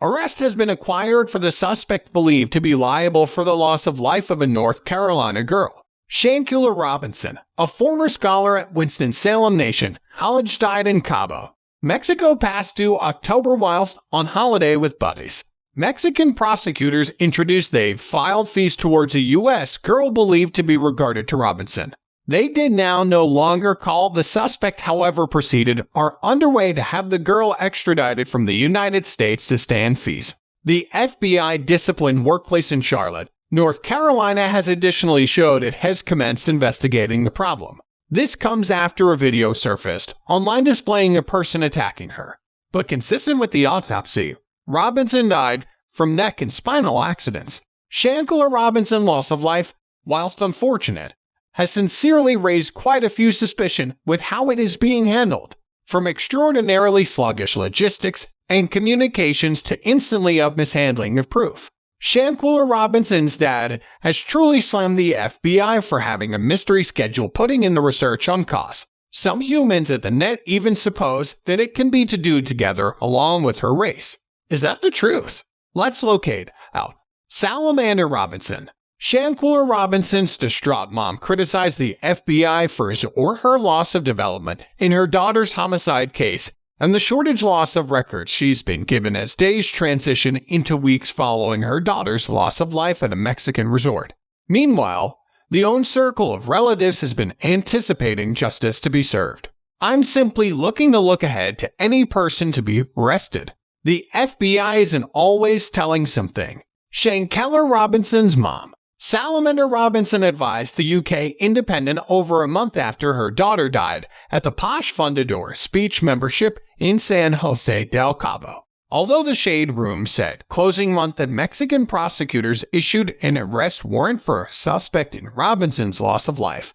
Arrest has been acquired for the suspect believed to be liable for the loss of life of a North Carolina girl. Shanquella Robinson, a former scholar at Winston-Salem Nation College, died in Cabo, Mexico past due October whilst on holiday with buddies. Mexican prosecutors introduced they've filed fees towards a U.S. girl believed to be regarded to Robinson. They did now no longer call the suspect, however, proceeded are underway to have the girl extradited from the United States to stand fees. The FBI disciplined workplace in Charlotte, North Carolina has additionally showed it has commenced investigating the problem. This comes after a video surfaced online displaying a person attacking her. But consistent with the autopsy, Robinson died from neck and spinal accidents. Shanquella Robinson's loss of life, whilst unfortunate, has sincerely raised quite a few suspicion with how it is being handled, from extraordinarily sluggish logistics and communications to instantly up mishandling of proof. Shanquella Robinson's dad has truly slammed the FBI for having a mystery schedule putting in the research on costs. Some humans at the net even suppose that it can be to do together along with her race. Is that the truth? Let's locate out Salamander Robinson. Shanquella Robinson's distraught mom criticized the FBI for his or her loss of development in her daughter's homicide case and the shortage loss of records she's been given as days transition into weeks following her daughter's loss of life at a Mexican resort. Meanwhile, the own circle of relatives has been anticipating justice to be served. I'm simply looking to look ahead to any person to be arrested. The FBI isn't always telling something. Shanquella Robinson's mom, Salamander Robinson, advised the UK Independent over a month after her daughter died at the posh Fundador speech membership in San Jose del Cabo. Although the Shade Room said closing month that Mexican prosecutors issued an arrest warrant for a suspect in Robinson's loss of life,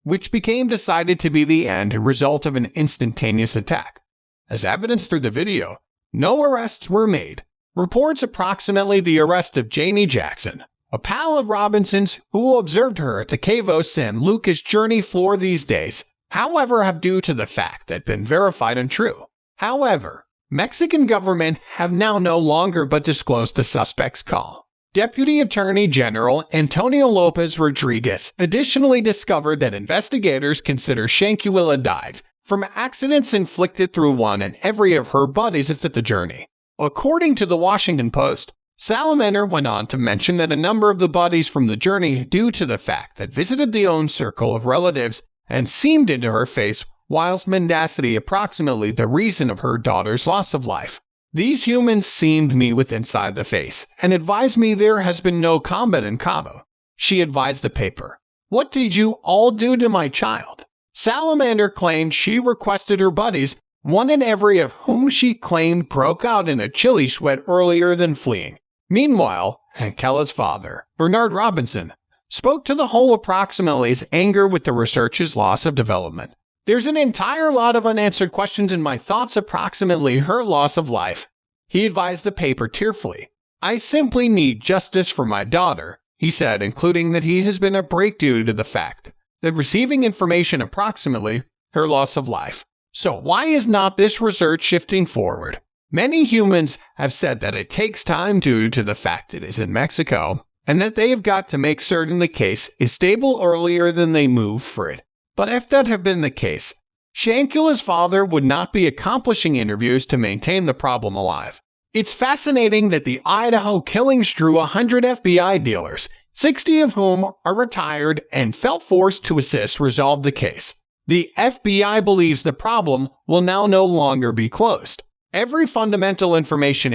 which became decided to be the end result of an instantaneous attack. As evidenced through the video, no arrests were made. Reports approximately the arrest of Janie Jackson, a pal of Robinson's who observed her at the Cabo San Lucas journey floor these days, however, have due to the fact that been verified untrue. However, Mexican government have now no longer but disclosed the suspect's call. Deputy Attorney General Antonio Lopez Rodriguez additionally discovered that investigators consider Shanquella died from accidents inflicted through one and every of her buddies at the journey. According to the Washington Post, Salamander went on to mention that a number of the buddies from the journey due to the fact that visited the own circle of relatives and seemed into her face whilst mendacity approximately the reason of her daughter's loss of life. These humans seemed me with inside the face and advised me there has been no combat in Cabo. She advised the paper. What did you all do to my child? Salamander claimed she requested her buddies, one and every of whom she claimed broke out in a chilly sweat earlier than fleeing. Meanwhile, Shanquella's father, Bernard Robinson, spoke to the whole approximately his anger with the research's loss of development. There's an entire lot of unanswered questions in my thoughts approximately her loss of life, he advised the paper tearfully. I simply need justice for my daughter, he said, including that he has been a break due to the fact that receiving information approximately her loss of life. So why is not this research shifting forward? Many humans have said that it takes time due to the fact it is in Mexico, and that they have got to make certain the case is stable earlier than they move for it. But if that had been the case, Shanquella's father would not be accomplishing interviews to maintain the problem alive. It's fascinating that the Idaho killings drew 100 FBI dealers, 60 of whom are retired and felt forced to assist resolve the case. The FBI believes the problem will now no longer be closed. Every fundamental information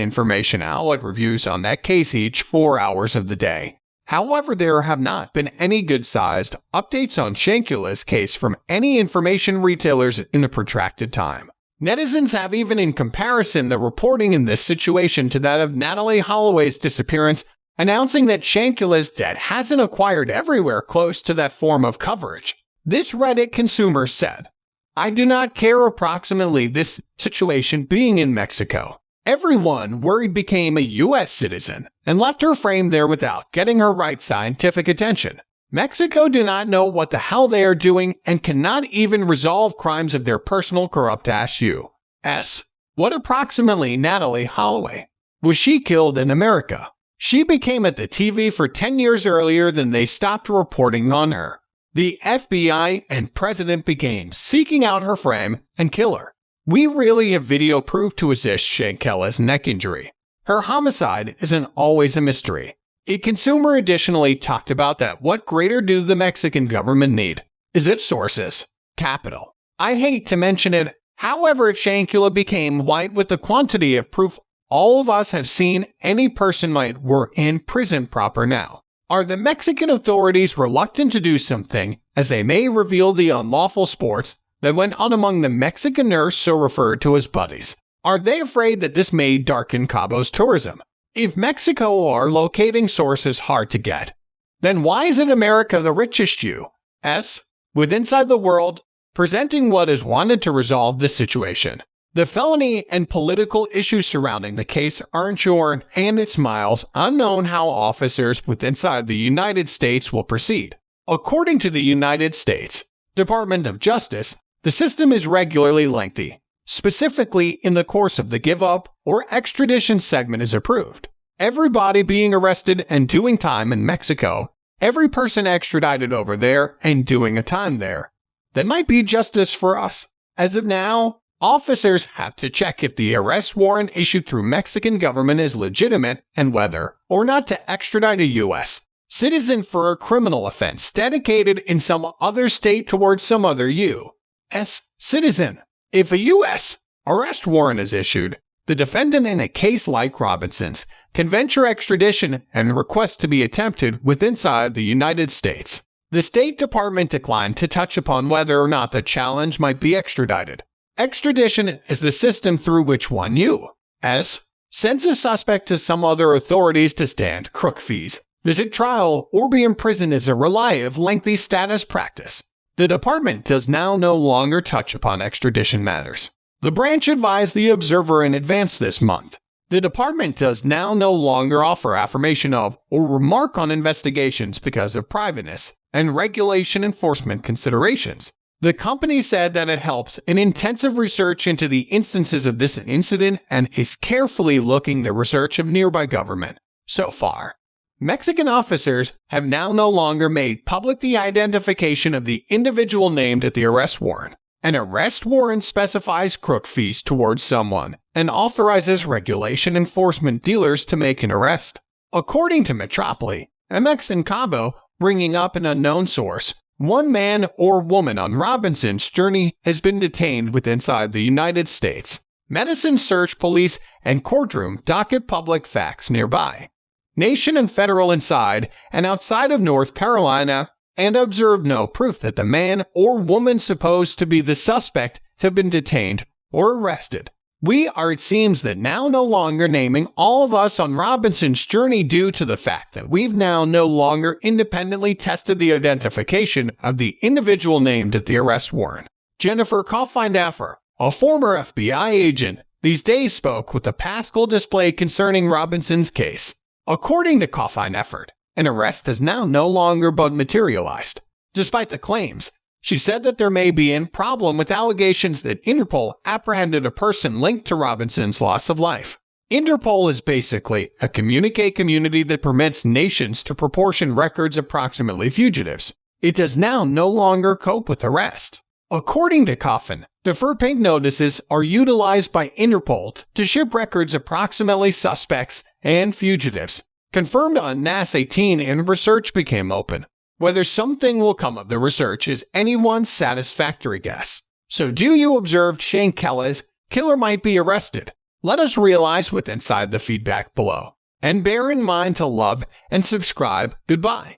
outlet reviews on that case each 4 hours of the day. However, there have not been any good-sized updates on Shanquella's case from any information retailers in a protracted time. Netizens have even in comparison the reporting in this situation to that of Natalie Holloway's disappearance, announcing that Shanquella's death hasn't acquired everywhere close to that form of coverage. This Reddit consumer said, I do not care approximately this situation being in Mexico. Everyone worried became a U.S. citizen and left her framed there without getting her right scientific attention. Mexico do not know what the hell they are doing and cannot even resolve crimes of their personal corrupt-ass U.S. What approximately Natalie Holloway? Was she killed in America? She became at the TV for 10 years earlier than they stopped reporting on her. The FBI and president began seeking out her frame and killer. We really have video proof to assist Shanquella's neck injury. Her homicide isn't always a mystery. A consumer additionally talked about that what greater do the Mexican government need? Is it sources? Capital. I hate to mention it, however, if Shanquella became white with the quantity of proof all of us have seen, any person might were in prison proper now. Are the Mexican authorities reluctant to do something, as they may reveal the unlawful sports that went on among the Mexican nurse so referred to as buddies? Are they afraid that this may darken Cabo's tourism? If Mexico are locating sources hard to get, then why isn't America the richest U.S. with inside the world presenting what is wanted to resolve this situation? The felony and political issues surrounding the case are ensured, and it's miles unknown how officers with inside the United States will proceed. According to the United States Department of Justice, the system is regularly lengthy. Specifically, in the course of the give-up or extradition segment is approved. Everybody being arrested and doing time in Mexico, every person extradited over there and doing a time there. That might be justice for us. As of now, officers have to check if the arrest warrant issued through Mexican government is legitimate and whether or not to extradite a U.S. citizen for a criminal offense dedicated in some other state towards some other U.S. citizen. If a U.S. arrest warrant is issued, the defendant in a case like Robinson's can venture extradition and request to be attempted within inside the United States. The State Department declined to touch upon whether or not the challenge might be extradited. Extradition is the system through which one U.S. sends a suspect to some other authorities to stand crook fees, visit trial, or be imprisoned as a reliable, lengthy status practice. The department does now no longer touch upon extradition matters. The branch advised the Observer in advance this month. The department does now no longer offer affirmation of or remark on investigations because of privateness and regulation enforcement considerations. The company said that it helps in intensive research into the instances of this incident and is carefully looking the research of nearby government. So far, Mexican officers have now no longer made public the identification of the individual named at the arrest warrant. An arrest warrant specifies crook fees towards someone and authorizes regulation enforcement dealers to make an arrest. According to Metropoli, MX and Cabo, bringing up an unknown source, one man or woman on Robinson's journey has been detained with inside the United States. Medicine Search Police and Courtroom docket public facts nearby. Nation and federal inside and outside of North Carolina and observed no proof that the man or woman supposed to be the suspect have been detained or arrested. We are, it seems, that now no longer naming all of us on Robinson's journey due to the fact that we've now no longer independently tested the identification of the individual named at the arrest warrant. Jennifer Coffindaffer, a former FBI agent, these days spoke with the Pascal display concerning Robinson's case. According to Coffindaffer, an arrest has now no longer been materialized. Despite the claims, she said that there may be a problem with allegations that Interpol apprehended a person linked to Robinson's loss of life. Interpol is basically a community that permits nations to proportion records approximately fugitives. It does now no longer cope with arrest. According to Coffin, deferred payment notices are utilized by Interpol to ship records approximately suspects and fugitives. Confirmed on NAS 18 and research became open. Whether something will come of the research is anyone's satisfactory guess. So do you observe Shanquella's killer might be arrested? Let us realize what's inside the feedback below. And bear in mind to love and subscribe. Goodbye.